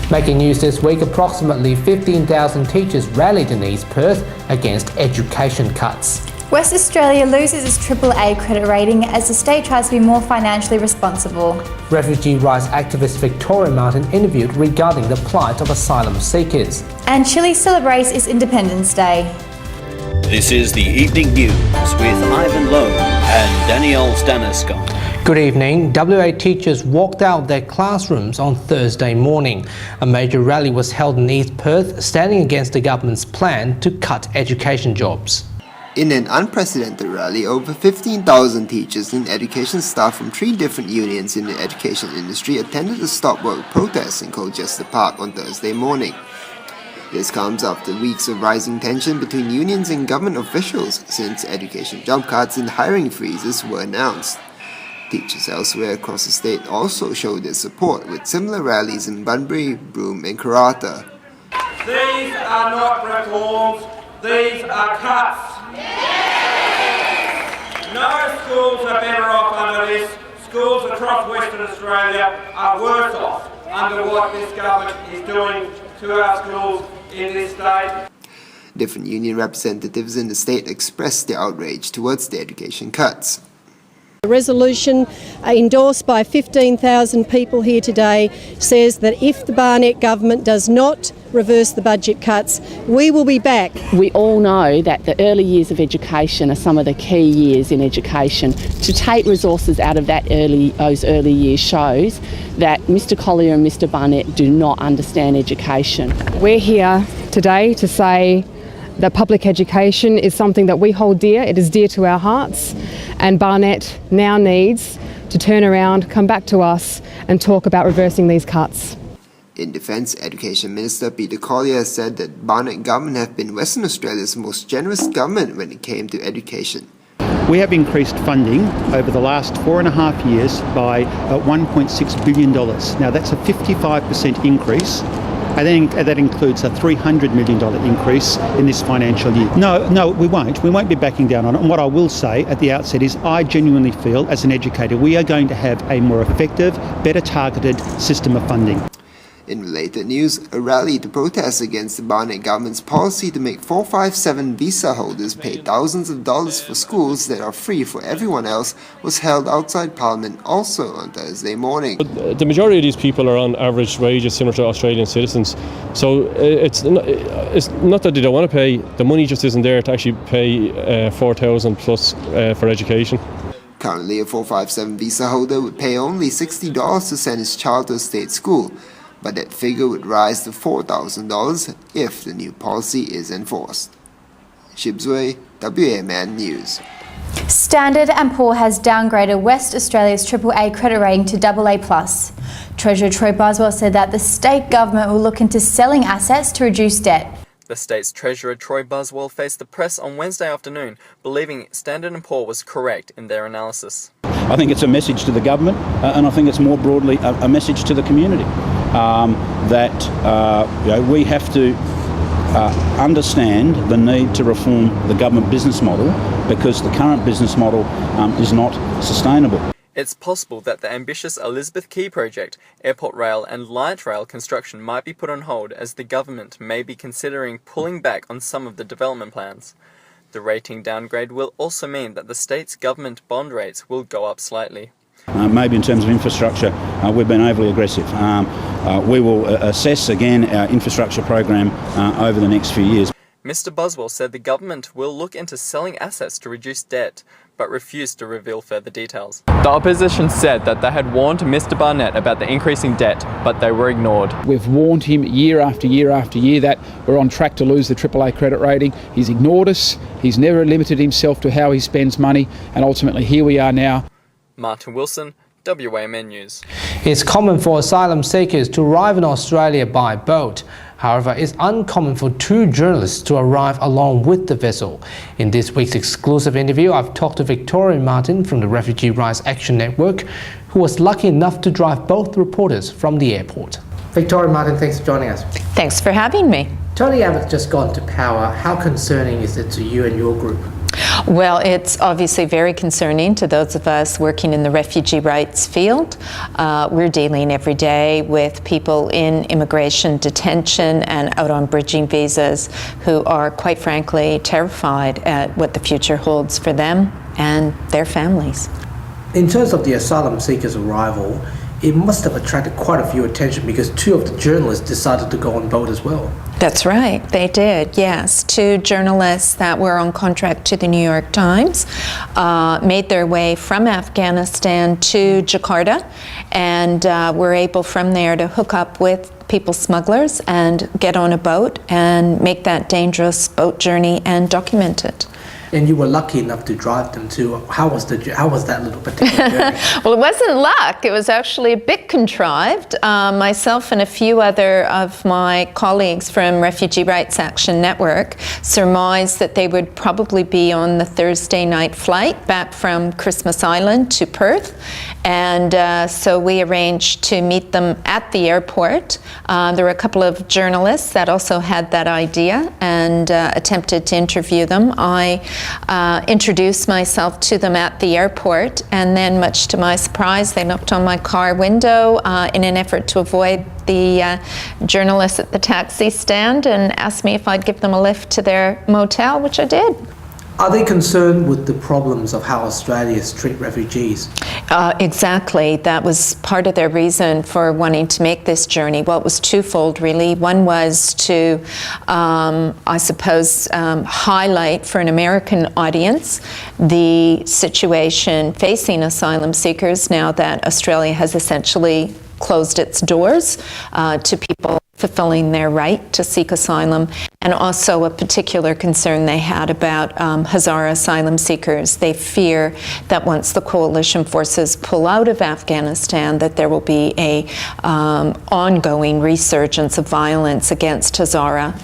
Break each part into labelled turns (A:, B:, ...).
A: Making news this week, approximately 15,000 teachers rallied in East Perth against education cuts.
B: West Australia loses its AAA credit rating as the state tries to be more financially responsible.
A: Refugee rights activist Victoria Martin interviewed regarding the plight of asylum seekers.
B: And Chile celebrates its Independence Day.
C: This is the Evening News with Ivan Lowe and Danielle Staniskov.
A: Good evening. WA teachers walked out their classrooms on Thursday morning. A major rally was held in East Perth, standing against the government's plan to cut education jobs.
D: In an unprecedented rally, over 15,000 teachers and education staff from 3 different unions in the education industry attended a stop work protest in Colchester Park on Thursday morning. This comes after weeks of rising tension between unions and government officials since education job cuts and hiring freezes were announced. Teachers elsewhere across the state also showed their support with similar rallies in Bunbury, Broome and Karratha.
E: These are not reforms, these are cuts. No schools are better off under this. Schools across Western Australia are worse off under what this government is doing to our schools in this state.
D: Different union representatives in the state expressed their outrage towards the education cuts.
F: The resolution endorsed by 15,000 people here today says that if the Barnett government does not reverse the budget cuts, we will be back.
G: We all know that the early years of education are some of the key years in education. To take resources out of those early years shows that Mr Collier and Mr Barnett do not understand education.
H: We're here today to say that public education is something that we hold dear. It is dear to our hearts, and Barnett now needs to turn around, come back to us and talk about reversing these cuts.
D: In defence, Education Minister Peter Collier said that Barnett government have been Western Australia's most generous government when it came to education.
I: We have increased funding over the last 4.5 years by $1.6 billion. Now that's a 55% increase. I think that includes a $300 million increase in this financial year. No, we won't. We won't be backing down on it. And what I will say at the outset is I genuinely feel, as an educator, we are going to have a more effective, better targeted system of funding.
D: In related news, a rally to protest against the Barnett government's policy to make 457 visa holders pay thousands of dollars for schools that are free for everyone else was held outside Parliament also on Thursday morning.
J: The majority of these people are on average wages similar to Australian citizens, so it's not that they don't want to pay, the money just isn't there to actually pay $4,000 plus for education.
D: Currently, a 457 visa holder would pay only $60 to send his child to a state school, but that figure would rise to $4,000 if the new policy is enforced. Shibs, WAMN News.
B: Standard & Poor's has downgraded West Australia's AAA credit rating to AA+. Treasurer Troy Buswell said that the state government will look into selling assets to reduce debt.
K: The state's Treasurer Troy Buswell faced the press on Wednesday afternoon, believing Standard & Poor's was correct in their analysis.
L: I think it's a message to the government, and I think it's more broadly a message to the community that we have to understand the need to reform the government business model because the current business model is not sustainable.
K: It's possible that the ambitious Elizabeth Quay project, airport rail and light rail construction might be put on hold as the government may be considering pulling back on some of the development plans. The rating downgrade will also mean that the state's government bond rates will go up slightly.
L: Maybe in terms of infrastructure, we've been overly aggressive. We will assess again our infrastructure program over the next few years.
K: Mr Buswell said the government will look into selling assets to reduce debt, but refused to reveal further details. The opposition said that they had warned Mr Barnett about the increasing debt, but they were ignored.
M: We've warned him year after year after year that we're on track to lose the AAA credit rating. He's ignored us, he's never limited himself to how he spends money, and ultimately here we are now.
K: Martin Wilson, WAMN News.
A: It's common for asylum seekers to arrive in Australia by boat. However, it's uncommon for 2 journalists to arrive along with the vessel. In this week's exclusive interview, I've talked to Victoria Martin from the Refugee Rights Action Network, who was lucky enough to drive both reporters from the airport. Victoria Martin, thanks for joining us.
N: Thanks for having me.
A: Tony Abbott's just gone to power. How concerning is it to you and your group?
N: Well, it's obviously very concerning to those of us working in the refugee rights field. We're dealing every day with people in immigration detention and out on bridging visas who are, quite frankly, terrified at what the future holds for them and their families.
A: In terms of the asylum seekers' arrival, it must have attracted quite a few attention because two of the journalists decided to go on board as well.
N: That's right, they did, yes. Two journalists that were on contract to the New York Times made their way from Afghanistan to Jakarta and were able from there to hook up with people smugglers and get on a boat and make that dangerous boat journey and document it.
A: And you were lucky enough to drive them to. How was that little particular journey?
N: Well, it wasn't luck. It was actually a bit contrived. Myself and a few other of my colleagues from Refugee Rights Action Network surmised that they would probably be on the Thursday night flight back from Christmas Island to Perth. And so we arranged to meet them at the airport. There were a couple of journalists that also had that idea and attempted to interview them. I introduced myself to them at the airport, and then much to my surprise they knocked on my car window in an effort to avoid the journalists at the taxi stand and asked me if I'd give them a lift to their motel, which I did.
A: Are they concerned with the problems of how Australia treats refugees?
N: Exactly. That was part of their reason for wanting to make this journey. Well, it was twofold, really. One was to, I suppose, highlight for an American audience the situation facing asylum seekers now that Australia has essentially closed its doors to people fulfilling their right to seek asylum, and also a particular concern they had about Hazara asylum seekers. They fear that once the coalition forces pull out of Afghanistan, that there will be a ongoing resurgence of violence against Hazara,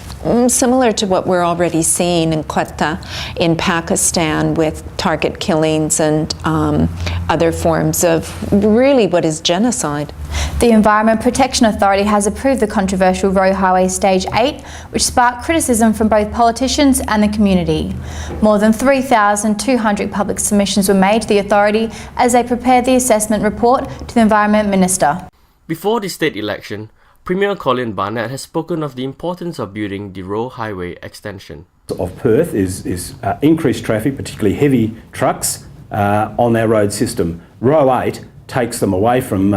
N: similar to what we're already seeing in Quetta in Pakistan with target killings and other forms of really what is genocide.
B: The Environment Protection Authority has approved the controversial Road Highway Stage 8, which sparked criticism from both politicians and the community. More than 3,200 public submissions were made to the authority as they prepared the assessment report to the Environment Minister.
O: Before the state election, Premier Colin Barnett has spoken of the importance of building the Road Highway extension.
P: Of Perth is increased traffic, particularly heavy trucks, on our road system. Row 8 takes them away from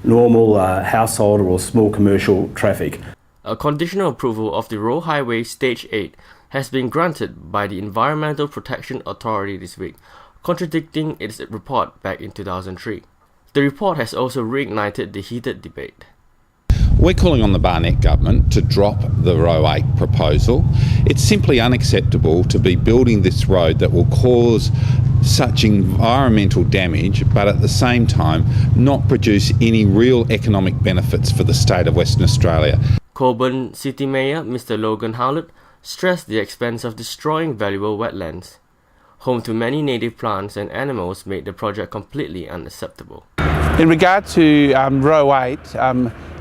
P: normal household or small commercial traffic.
O: A conditional approval of the Road Highway Stage 8 has been granted by the Environmental Protection Authority this week, contradicting its report back in 2003. The report has also reignited the heated debate.
Q: We're calling on the Barnett government to drop the Row 8 proposal. It's simply unacceptable to be building this road that will cause such environmental damage, but at the same time not produce any real economic benefits for the state of Western Australia.
O: Cockburn City Mayor Mr. Logan Howlett stressed the expense of destroying valuable wetlands. Home to many native plants and animals made the project completely unacceptable.
R: In regard to Row 8,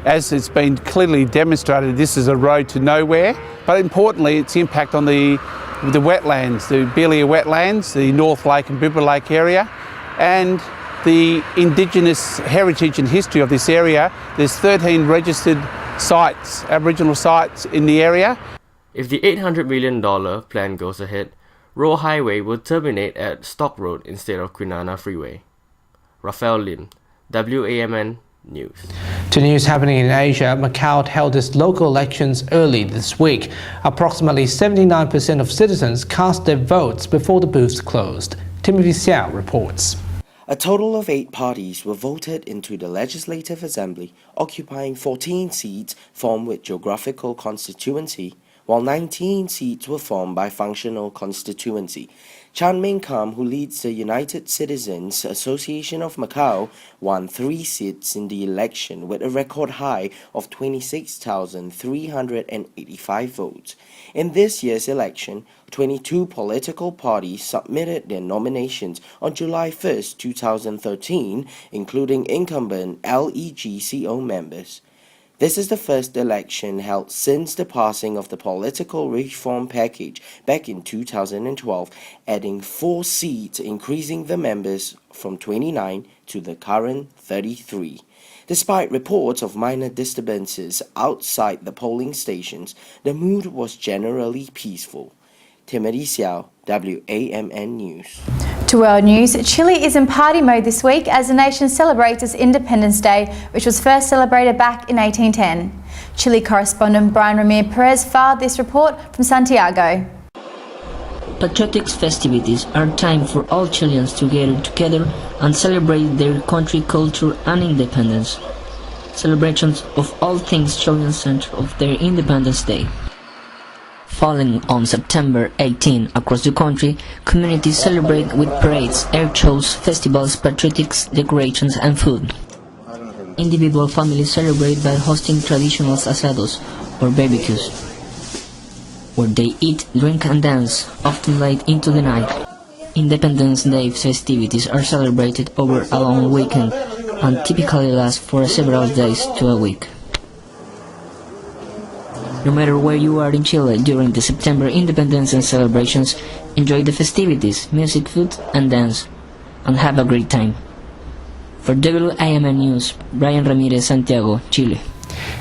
R: as it's been clearly demonstrated, this is a road to nowhere, but importantly its impact on the wetlands, the Belia wetlands, the North Lake and Bibra Lake area, and the Indigenous heritage and history of this area. There's 13 registered sites, Aboriginal sites in the area.
O: If the $800 million plan goes ahead, Road Highway will terminate at Stock Road instead of Kwinana Freeway. Raphael Lim, WAMN News.
A: To news happening in Asia, Macau held its local elections early this week. Approximately 79% of citizens cast their votes before the booths closed. Timothy Seow reports.
S: A total of 8 parties were voted into the Legislative Assembly, occupying 14 seats formed with geographical constituency, while 19 seats were formed by functional constituency. Chan Ming Kam, who leads the United Citizens Association of Macau, won 3 seats in the election with a record high of 26,385 votes. In this year's election, 22 political parties submitted their nominations on July 1, 2013, including incumbent LEGCO members. This is the first election held since the passing of the political reform package back in 2012, adding 4 seats, increasing the members from 29 to the current 33. Despite reports of minor disturbances outside the polling stations, the mood was generally peaceful. Timothy Seow, WAMN News.
B: To World News, Chile is in party mode this week as the nation celebrates its Independence Day, which was first celebrated back in 1810. Chile correspondent Brian Ramir Perez filed this report from Santiago.
T: Patriotic festivities are time for all Chileans to gather together and celebrate their country, culture and independence. Celebrations of all things Chilean center of their Independence Day. Falling on September 18 across the country, communities celebrate with parades, air shows, festivals, patriotic decorations and food. Individual families celebrate by hosting traditional asados or barbecues, where they eat, drink and dance, often late into the night. Independence Day festivities are celebrated over a long weekend and typically last for several days to a week. No matter where you are in Chile during the September Independence and celebrations, enjoy the festivities, music, food and dance, and have a great time. For WAMN News, Brian Ramirez, Santiago, Chile.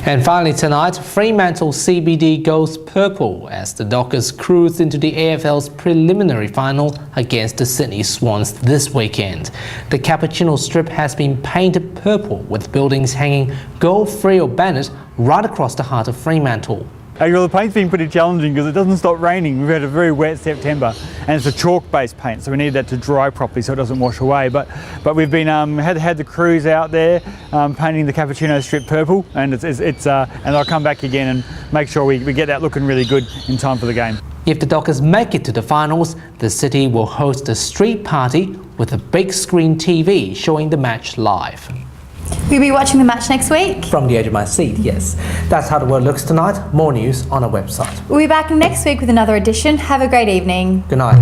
A: And finally tonight, Fremantle CBD goes purple as the Dockers cruise into the AFL's preliminary final against the Sydney Swans this weekend. The Cappuccino Strip has been painted purple with buildings hanging Go Free or Banned right across the heart of Fremantle.
U: Well, the paint's been pretty challenging because it doesn't stop raining. We've had a very wet September and it's a chalk-based paint, so we need that to dry properly so it doesn't wash away. But we've been had the crews out there painting the Cappuccino Strip purple, and and I'll come back again and make sure we get that looking really good in time for the game.
A: If the Dockers make it to the finals, the city will host a street party with a big screen TV showing the match live.
B: We'll be watching the match next week.
A: From the edge of my seat, yes. That's how the world looks tonight. More news on our website.
B: We'll be back next week with another edition. Have a great evening.
A: Good night.